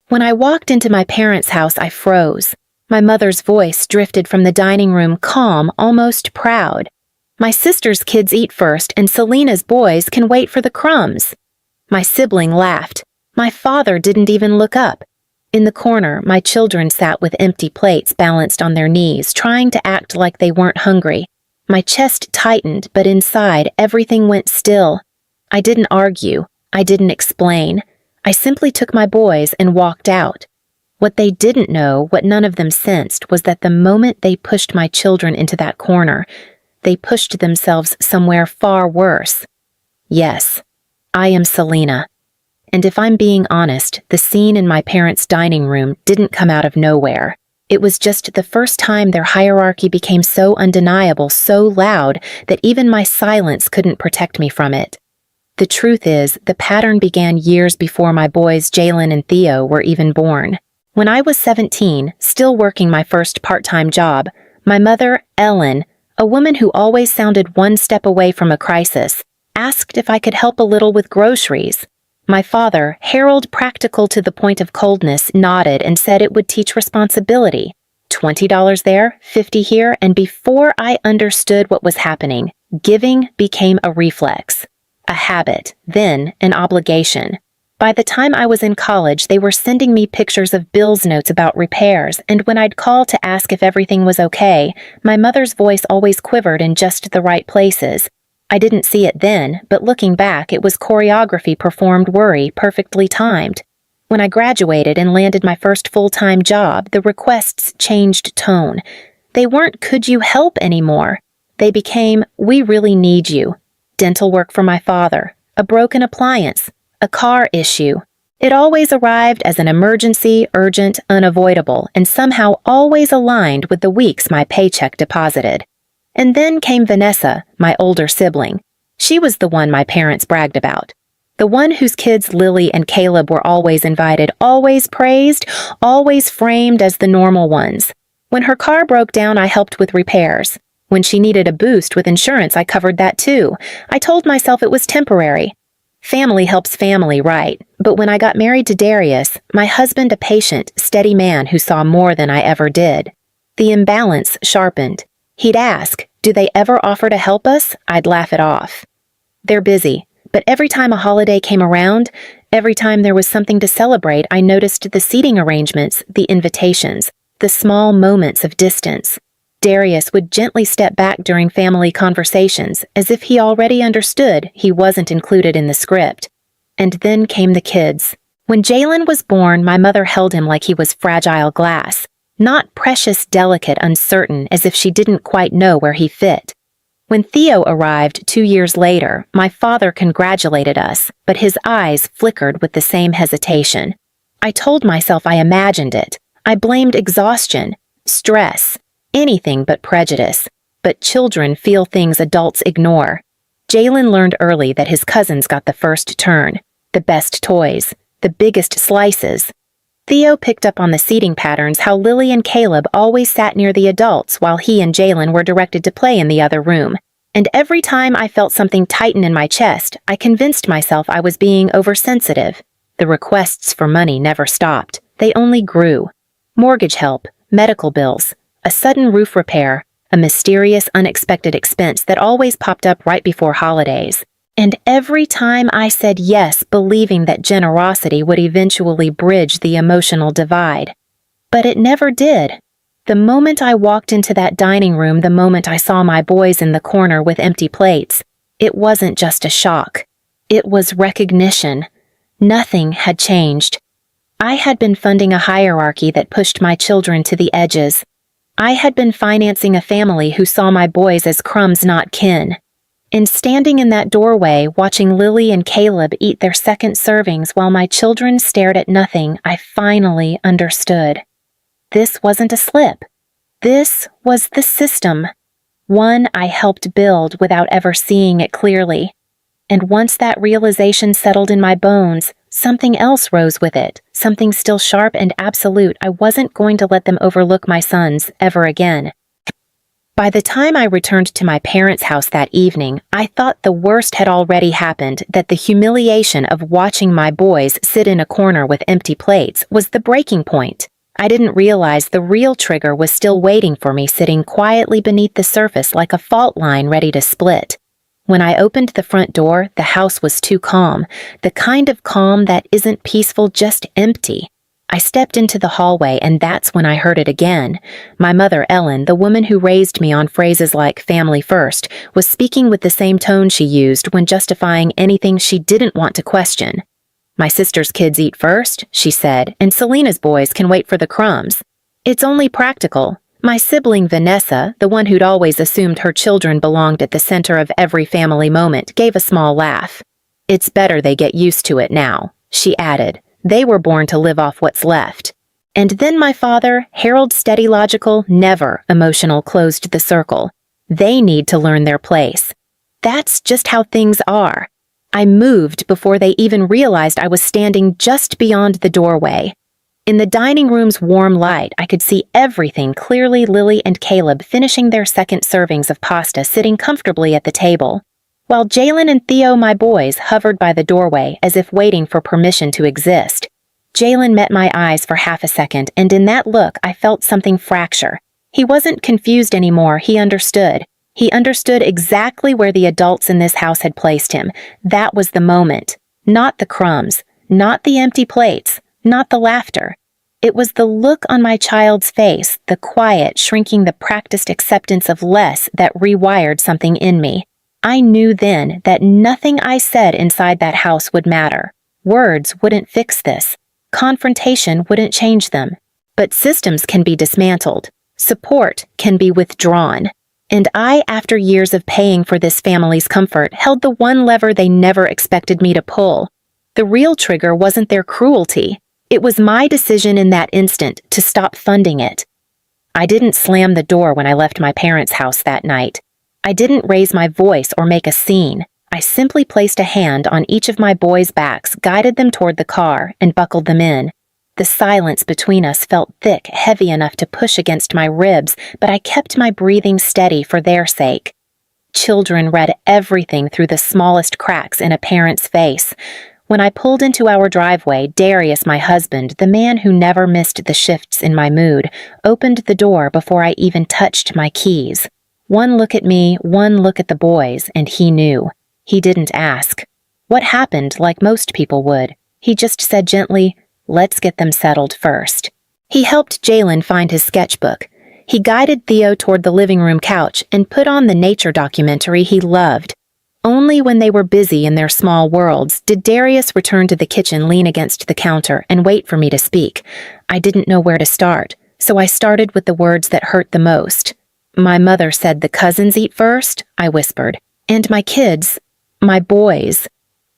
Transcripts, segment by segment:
When I walked into my parents' house, I froze. My mother's voice drifted from the dining room, calm, almost proud. My sister's kids eat first, and Selena's boys can wait for the crumbs. My sibling laughed. My father didn't even look up. In the corner, my children sat with empty plates balanced on their knees, trying to act like they weren't hungry. My chest tightened, but inside, everything went still. I didn't argue. I didn't explain. I simply took my boys and walked out. What they didn't know, what none of them sensed, was that the moment they pushed my children into that corner, they pushed themselves somewhere far worse. Yes, I am Selena. And if I'm being honest, the scene in my parents' dining room didn't come out of nowhere. It was just the first time their hierarchy became so undeniable, so loud, that even my silence couldn't protect me from it. The truth is, the pattern began years before my boys Jalen and Theo were even born. When I was 17, still working my first part-time job, my mother, Ellen, a woman who always sounded one step away from a crisis, asked if I could help a little with groceries. My father, Harold, practical to the point of coldness, nodded and said it would teach responsibility. $20 there, $50 here, and before I understood what was happening, giving became a reflex. A habit, then an obligation. By the time I was in college, they were sending me pictures of bills notes about repairs, and when I'd call to ask if everything was okay, my mother's voice always quivered in just the right places. I didn't see it then, but looking back, it was choreography performed worry, perfectly timed. When I graduated and landed my first full-time job, the requests changed tone. They weren't "could you help" anymore. They became "we really need you." Dental work for my father, a broken appliance, a car issue. It always arrived as an emergency, urgent, unavoidable, and somehow always aligned with the weeks my paycheck deposited. And then came Vanessa, my older sibling. She was the one my parents bragged about. The one whose kids Lily and Caleb were always invited, always praised, always framed as the normal ones. When her car broke down, I helped with repairs. When she needed a boost with insurance, I covered that too. I told myself it was temporary. Family helps family, right? But when I got married to Darius, my husband a patient, steady man who saw more than I ever did, the imbalance sharpened. He'd ask, "Do they ever offer to help us?" I'd laugh it off. They're busy, but every time a holiday came around, every time there was something to celebrate, I noticed the seating arrangements, the invitations, the small moments of distance. Darius would gently step back during family conversations, as if he already understood he wasn't included in the script. And then came the kids. When Jalen was born, my mother held him like he was fragile glass, not precious, delicate, uncertain, as if she didn't quite know where he fit. When Theo arrived 2 years later, my father congratulated us, but his eyes flickered with the same hesitation. I told myself I imagined it. I blamed exhaustion, stress, anything but prejudice. But children feel things adults ignore. Jalen learned early that his cousins got the first turn, the best toys, the biggest slices. Theo picked up on the seating patterns, how Lily and Caleb always sat near the adults while he and Jalen were directed to play in the other room. And every time I felt something tighten in my chest, I convinced myself I was being oversensitive. The requests for money never stopped. They only grew. Mortgage help, medical bills, a sudden roof repair, a mysterious, unexpected expense that always popped up right before holidays. And every time I said yes, believing that generosity would eventually bridge the emotional divide. But it never did. The moment I walked into that dining room, the moment I saw my boys in the corner with empty plates, it wasn't just a shock. It was recognition. Nothing had changed. I had been funding a hierarchy that pushed my children to the edges. I had been financing a family who saw my boys as crumbs, not kin. And standing in that doorway, watching Lily and Caleb eat their second servings while my children stared at nothing, I finally understood. This wasn't a slip. This was the system. One I helped build without ever seeing it clearly. And once that realization settled in my bones, something else rose with it, something still sharp and absolute. I wasn't going to let them overlook my sons ever again. By the time I returned to my parents' house that evening, I thought the worst had already happened, that the humiliation of watching my boys sit in a corner with empty plates was the breaking point. I didn't realize the real trigger was still waiting for me, sitting quietly beneath the surface like a fault line ready to split. When I opened the front door, the house was too calm, the kind of calm that isn't peaceful, just empty. I stepped into the hallway, and that's when I heard it again. My mother, Ellen, the woman who raised me on phrases like family first, was speaking with the same tone she used when justifying anything she didn't want to question. "My sister's kids eat first," she said, "and Selena's boys can wait for the crumbs. It's only practical." My sibling Vanessa, the one who'd always assumed her children belonged at the center of every family moment, gave a small laugh. "It's better they get used to it now," she added. "They were born to live off what's left." And then my father, Harold, steady, logical, never emotional, closed the circle. "They need to learn their place. That's just how things are." I moved before they even realized I was standing just beyond the doorway. In the dining room's warm light, I could see everything clearly. Lily and Caleb finishing their second servings of pasta, sitting comfortably at the table, while Jalen and Theo, my boys, hovered by the doorway as if waiting for permission to exist. Jalen met my eyes for half a second, and in that look I felt something fracture. He wasn't confused anymore, he understood. He understood exactly where the adults in this house had placed him. That was the moment. Not the crumbs, not the empty plates, not the laughter. It was the look on my child's face, the quiet, shrinking, the practiced acceptance of less that rewired something in me. I knew then that nothing I said inside that house would matter. Words wouldn't fix this. Confrontation wouldn't change them. But systems can be dismantled. Support can be withdrawn. And I, after years of paying for this family's comfort, held the one lever they never expected me to pull. The real trigger wasn't their cruelty. It was my decision in that instant to stop funding it. I didn't slam the door when I left my parents' house that night. I didn't raise my voice or make a scene. I simply placed a hand on each of my boys' backs, guided them toward the car, and buckled them in. The silence between us felt thick, heavy enough to push against my ribs, but I kept my breathing steady for their sake. Children read everything through the smallest cracks in a parent's face. When I pulled into our driveway, Darius, my husband, the man who never missed the shifts in my mood, opened the door before I even touched my keys. One look at me, one look at the boys, and he knew. He didn't ask. What happened, like most people would? He just said gently, "Let's get them settled first." He helped Jalen find his sketchbook. He guided Theo toward the living room couch and put on the nature documentary he loved. Only when they were busy in their small worlds did Darius return to the kitchen, lean against the counter, and wait for me to speak. I didn't know where to start, so I started with the words that hurt the most. "My mother said the cousins eat first," I whispered, "and my kids, my boys,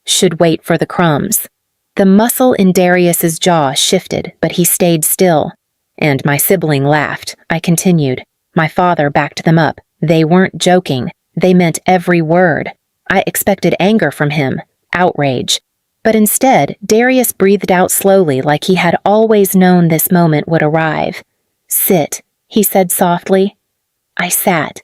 should wait for the crumbs." The muscle in Darius's jaw shifted, but he stayed still. And my sibling laughed. I continued. My father backed them up. They weren't joking. They meant every word. I expected anger from him, outrage. But instead, Darius breathed out slowly, like he had always known this moment would arrive. "Sit," he said softly. I sat.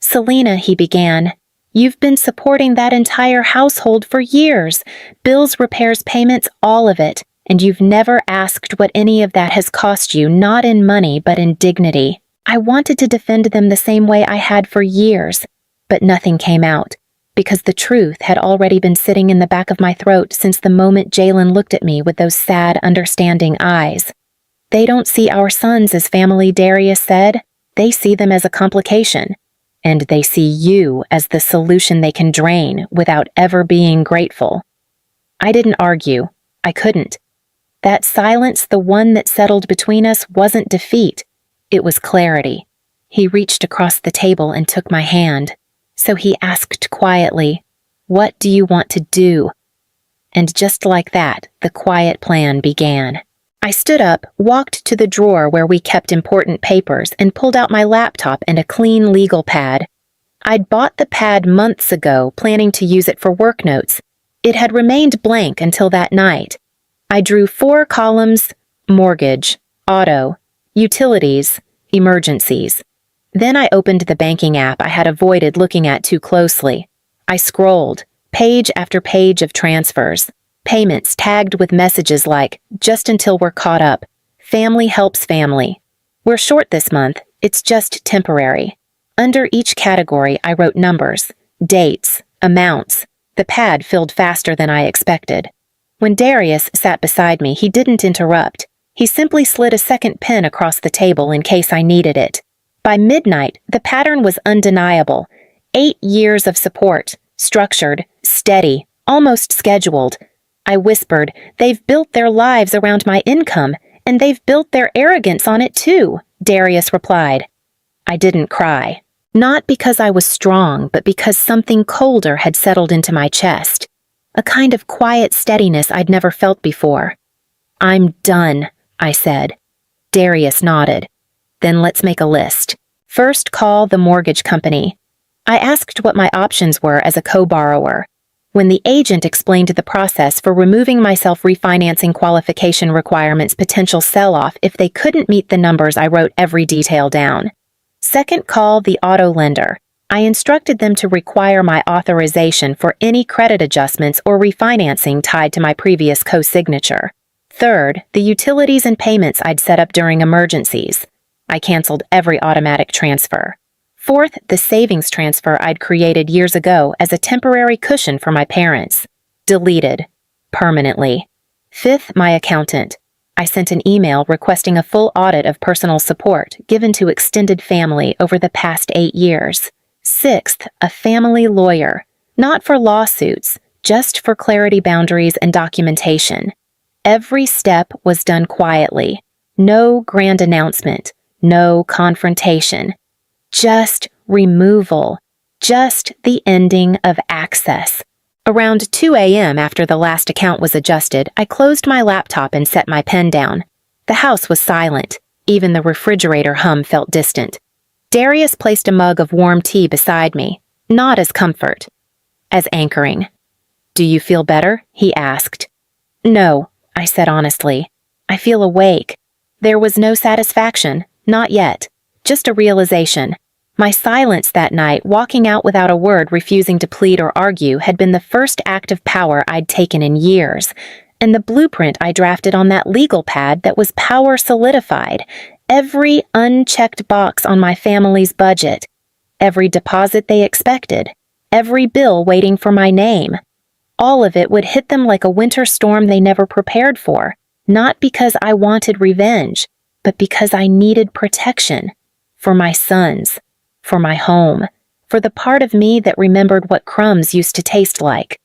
"Selena," he began, "you've been supporting that entire household for years. Bills, repairs, payments, all of it. And you've never asked what any of that has cost you, not in money, but in dignity. I wanted to defend them the same way I had for years. But nothing came out, because the truth had already been sitting in the back of my throat since the moment Jalen looked at me with those sad, understanding eyes. They don't see our sons as family, Darius said. They see them as a complication. And they see you as the solution they can drain without ever being grateful." I didn't argue. I couldn't. That silence, the one that settled between us, wasn't defeat. It was clarity. He reached across the table and took my hand. So he asked quietly, "What do you want to do?" And just like that, the quiet plan began. I stood up, walked to the drawer where we kept important papers, and pulled out my laptop and a clean legal pad. I'd bought the pad months ago, planning to use it for work notes. It had remained blank until that night. I drew 4 columns: mortgage, auto, utilities, emergencies. Then I opened the banking app I had avoided looking at too closely. I scrolled, page after page of transfers, payments tagged with messages like, "Just until we're caught up. Family helps family. We're short this month. It's just temporary." Under each category, I wrote numbers, dates, amounts. The pad filled faster than I expected. When Darius sat beside me, he didn't interrupt. He simply slid a second pen across the table in case I needed it. By midnight, the pattern was undeniable. 8 years of support, structured, steady, almost scheduled. I whispered, "They've built their lives around my income, and they've built their arrogance on it too," Darius replied. I didn't cry. Not because I was strong, but because something colder had settled into my chest. A kind of quiet steadiness I'd never felt before. "I'm done," I said. Darius nodded. "Then let's make a list. First, call the mortgage company." I asked what my options were as a co-borrower. When the agent explained the process for removing my self-refinancing qualification requirements' potential sell-off if they couldn't meet the numbers, I wrote every detail down. Second, call the auto lender. I instructed them to require my authorization for any credit adjustments or refinancing tied to my previous co-signature. Third, the utilities and payments I'd set up during emergencies. I canceled every automatic transfer. Fourth, the savings transfer I'd created years ago as a temporary cushion for my parents. Deleted. Permanently. Fifth, my accountant. I sent an email requesting a full audit of personal support given to extended family over the past 8 years. Sixth, a family lawyer. Not for lawsuits, just for clarity, boundaries, and documentation. Every step was done quietly. No grand announcement. No confrontation. Just removal. Just the ending of access. Around 2 a.m. after the last account was adjusted, I closed my laptop and set my pen down. The house was silent. Even the refrigerator hum felt distant. Darius placed a mug of warm tea beside me, not as comfort, as anchoring. "Do you feel better?" he asked. "No," I said honestly. "I feel awake." There was no satisfaction, not yet, just a realization. My silence that night, walking out without a word, refusing to plead or argue, had been the first act of power I'd taken in years, and the blueprint I drafted on that legal pad that was power solidified. Every unchecked box on my family's budget, every deposit they expected, every bill waiting for my name. All of it would hit them like a winter storm they never prepared for, not because I wanted revenge, but because I needed protection. For my sons. For my home, for the part of me that remembered what crumbs used to taste like.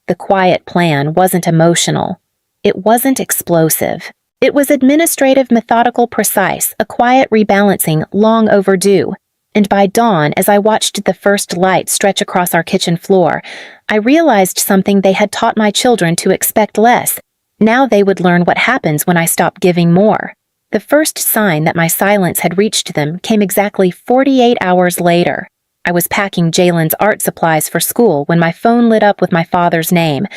The quiet plan wasn't emotional. It wasn't explosive. It was administrative, methodical, precise, a quiet rebalancing long overdue. And by dawn, as I watched the first light stretch across our kitchen floor, I realized something they had taught my children to expect less. Now they would learn what happens when I stop giving more. The first sign that my silence had reached them came exactly 48 hours later. I was packing Jalen's art supplies for school when my phone lit up with my father's name.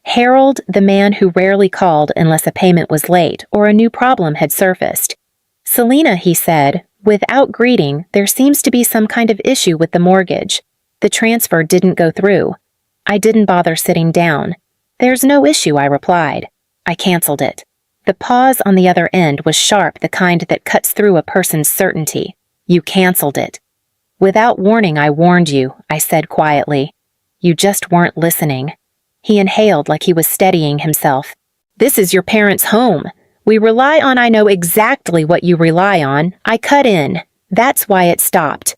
Harold, the man who rarely called unless a payment was late or a new problem had surfaced. "Selena," he said, "without greeting, there seems to be some kind of issue with the mortgage. The transfer didn't go through." I didn't bother sitting down. "There's no issue," I replied. I canceled it. The pause on the other end was sharp, the kind that cuts through a person's certainty. "You canceled it." "Without warning, I warned you," I said quietly. "You just weren't listening." He inhaled like he was steadying himself. "This is your parents' home. We rely on, I know exactly what you rely on. I cut in. That's why it stopped."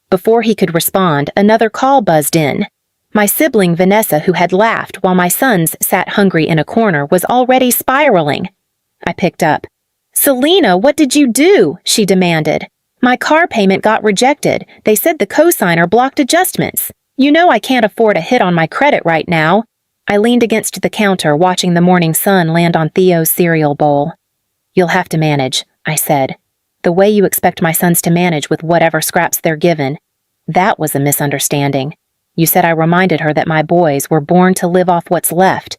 Before he could respond, another call buzzed in. My sibling Vanessa, who had laughed while my sons sat hungry in a corner, was already spiraling. I picked up. "Selena, what did you do?" she demanded. "My car payment got rejected. They said the cosigner blocked adjustments. You know I can't afford a hit on my credit right now." I leaned against the counter, watching the morning sun land on Theo's cereal bowl. "You'll have to manage," I said. "The way you expect my sons to manage with whatever scraps they're given." That was a misunderstanding. You said I reminded her that my boys were born to live off what's left.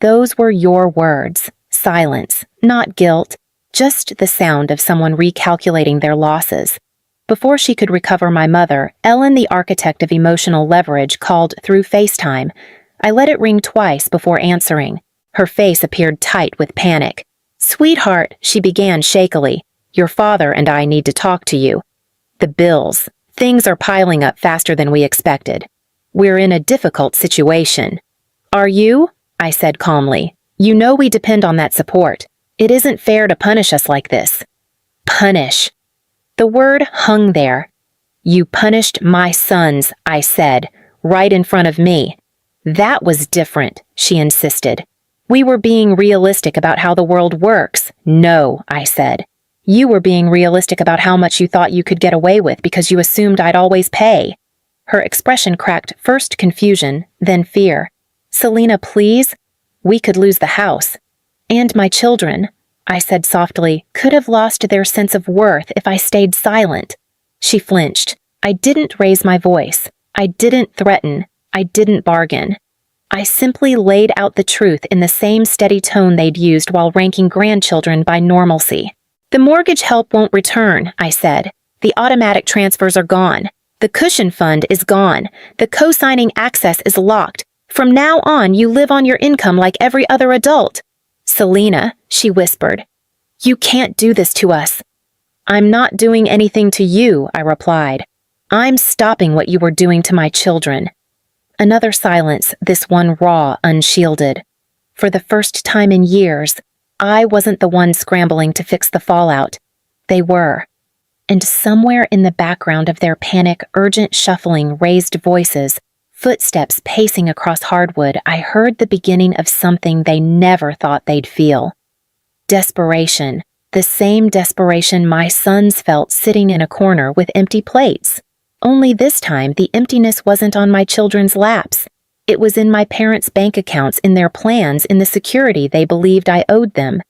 Those were your words. Silence, not guilt, just the sound of someone recalculating their losses. Before she could recover my mother, Ellen, the architect of emotional leverage, called through FaceTime. I let it ring twice before answering. Her face appeared tight with panic. "Sweetheart," she began shakily, "your father and I need to talk to you. The bills. Things are piling up faster than we expected. We're in a difficult situation." "Are you?" I said calmly. "You know we depend on that support. It isn't fair to punish us like this." "Punish." The word hung there. "You punished my sons," I said, right in front of me. "That was different," she insisted. "We were being realistic about how the world works." "No," I said. "You were being realistic about how much you thought you could get away with because you assumed I'd always pay." Her expression cracked first confusion, then fear. "Selena, please. We could lose the house. And my children," I said softly, "could have lost their sense of worth if I stayed silent." She flinched. I didn't raise my voice. I didn't threaten. I didn't bargain. I simply laid out the truth in the same steady tone they'd used while ranking grandchildren by normalcy. "The mortgage help won't return," I said. "The automatic transfers are gone. The cushion fund is gone. The co-signing access is locked. From now on, you live on your income like every other adult." "Selena," she whispered, "you can't do this to us." "I'm not doing anything to you," I replied. "I'm stopping what you were doing to my children." Another silence, this one raw, unshielded. For the first time in years, I wasn't the one scrambling to fix the fallout. They were. And somewhere in the background of their panic, urgent shuffling, raised voices, footsteps pacing across hardwood, I heard the beginning of something they never thought they'd feel. Desperation. The same desperation my sons felt sitting in a corner with empty plates. Only this time, the emptiness wasn't on my children's laps. It was in my parents' bank accounts, in their plans, in the security they believed I owed them.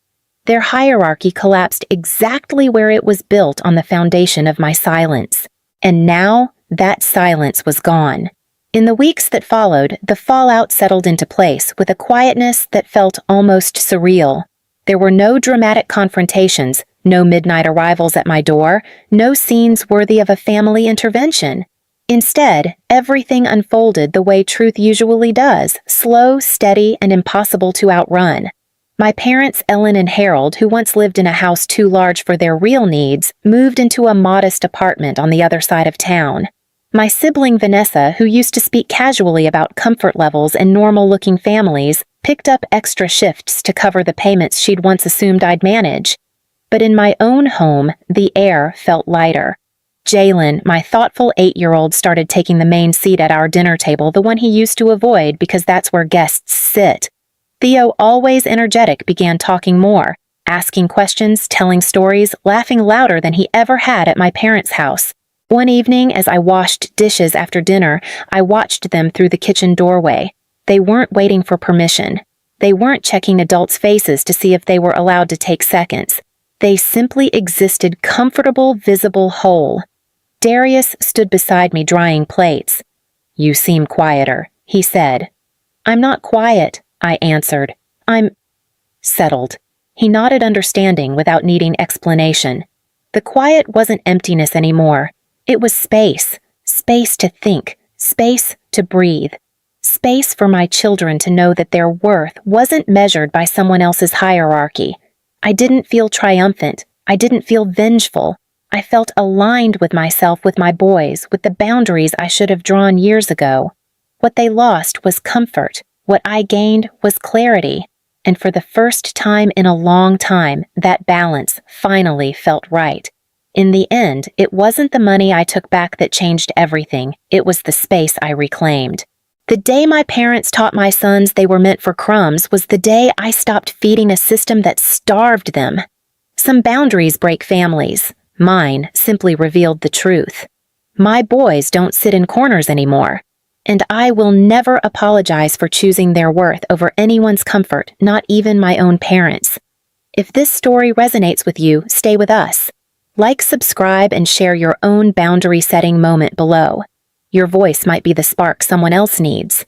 Their hierarchy collapsed exactly where it was built, on the foundation of my silence. And now, that silence was gone. In the weeks that followed, the fallout settled into place with a quietness that felt almost surreal. There were no dramatic confrontations, no midnight arrivals at my door, no scenes worthy of a family intervention. Instead, everything unfolded the way truth usually does, slow, steady, and impossible to outrun. My parents, Ellen and Harold, who once lived in a house too large for their real needs, moved into a modest apartment on the other side of town. My sibling Vanessa, who used to speak casually about comfort levels and normal-looking families, picked up extra shifts to cover the payments she'd once assumed I'd manage. But in my own home, the air felt lighter. Jalen, my thoughtful 8-year-old, started taking the main seat at our dinner table, the one he used to avoid because that's where guests sit. Theo, always energetic, began talking more, asking questions, telling stories, laughing louder than he ever had at my parents' house. One evening, as I washed dishes after dinner, I watched them through the kitchen doorway. They weren't waiting for permission. They weren't checking adults' faces to see if they were allowed to take seconds. They simply existed, comfortable, visible, whole. Darius stood beside me drying plates. "You seem quieter," he said. "I'm not quiet," I answered. "I'm settled." He nodded understanding without needing explanation. The quiet wasn't emptiness anymore. It was space. Space to think. Space to breathe. Space for my children to know that their worth wasn't measured by someone else's hierarchy. I didn't feel triumphant. I didn't feel vengeful. I felt aligned with myself, with my boys, with the boundaries I should have drawn years ago. What they lost was comfort. What I gained was clarity. And for the first time in a long time, that balance finally felt right. In the end, it wasn't the money I took back that changed everything. It was the space I reclaimed. The day my parents taught my sons they were meant for crumbs was the day I stopped feeding a system that starved them. Some boundaries break families. Mine simply revealed the truth. My boys don't sit in corners anymore. And I will never apologize for choosing their worth over anyone's comfort, not even my own parents. If this story resonates with you, stay with us. Like, subscribe, and share your own boundary-setting moment below. Your voice might be the spark someone else needs.